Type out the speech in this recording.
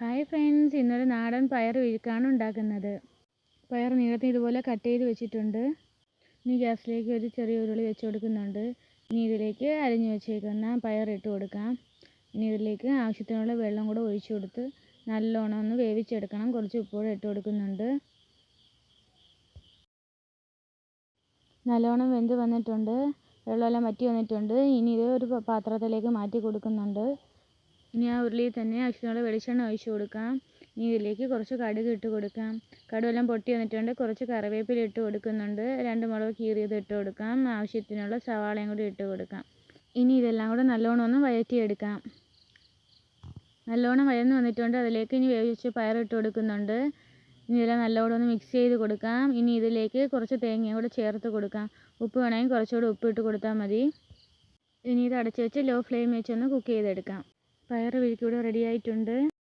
Hi friends, ഇന്നൊരു നാടൻ പയർ വിഴുക്കാണ് ഉണ്ടാക്കുന്നത്. പയർ നീളത്തിൽ ഇതുപോലെ കട്ട് ചെയ്ത് വെച്ചിട്ടുണ്ട്. ഇനി ഗ്യാസിലേക്ക് ഒരു ചെറിയ ഉരുളി വെച്ച് കൊടുക്കുന്നുണ്ട്. ഇനി ഇതിലേക്ക് അരിഞ്ഞു വെച്ചേക്കുന്ന പയർ ഇട്ട് കൊടുക്കാം. ഇനി ഇതിലേക്ക് ആവശ്യത്തിനുള്ള വെള്ളം കൂടെ ഒഴിച്ചു കൊടുത്ത് നല്ലോണം ഒന്ന് വേവിച്ചെടുക്കണം. കുറച്ച് ഉപ്പുകൂടെ ഇട്ട് കൊടുക്കുന്നുണ്ട്. നല്ലോണം വെന്ത് വന്നിട്ടുണ്ട്, വെള്ളമെല്ലാം വറ്റി വന്നിട്ടുണ്ട്. ഇനി ഇത് ഒരു പാത്രത്തിലേക്ക് മാറ്റി കൊടുക്കുന്നുണ്ട്. ഇനി ആ ഉരുളിയിൽ തന്നെ ആവശ്യത്തിനുള്ള വെളിച്ചെണ്ണ ഒഴിച്ച് കൊടുക്കാം. ഇനി ഇതിലേക്ക് കുറച്ച് കടുക് ഇട്ട് കൊടുക്കാം. കടുവെല്ലാം പൊട്ടി വന്നിട്ടുണ്ട്. കുറച്ച് കറിവേപ്പില ഇട്ട് കൊടുക്കുന്നുണ്ട്. 2 മുളക് കീറിയത് ഇട്ട് കൊടുക്കാം. ആവശ്യത്തിനുള്ള സവാളയും കൂടി ഇട്ട് കൊടുക്കാം. ഇനി ഇതെല്ലാം കൂടെ നല്ലോണം ഒന്ന് വഴറ്റിയെടുക്കാം. നല്ലോണം വഴന്ന് വന്നിട്ടുണ്ട്. അതിലേക്ക് ഇനി വേവിച്ച് പയർ ഇട്ട് കൊടുക്കുന്നുണ്ട്. ഇനി ഇതെല്ലാം നല്ലോണം ഒന്ന് മിക്സ് ചെയ്ത് കൊടുക്കാം. ഇനി ഇതിലേക്ക് കുറച്ച് തേങ്ങയും കൂടെ ചേർത്ത് കൊടുക്കാം. ഉപ്പ് വേണമെങ്കിൽ കുറച്ചുകൂടി ഉപ്പ് ഇട്ട് കൊടുത്താൽ മതി. ഇനി ഇത് അടച്ച് വെച്ച് ലോ ഫ്ലെയിം വെച്ചൊന്ന് കുക്ക് ചെയ്തെടുക്കാം. പയർ വിഴുക്ക് ഇവിടെ റെഡി ആയിട്ടുണ്ട്.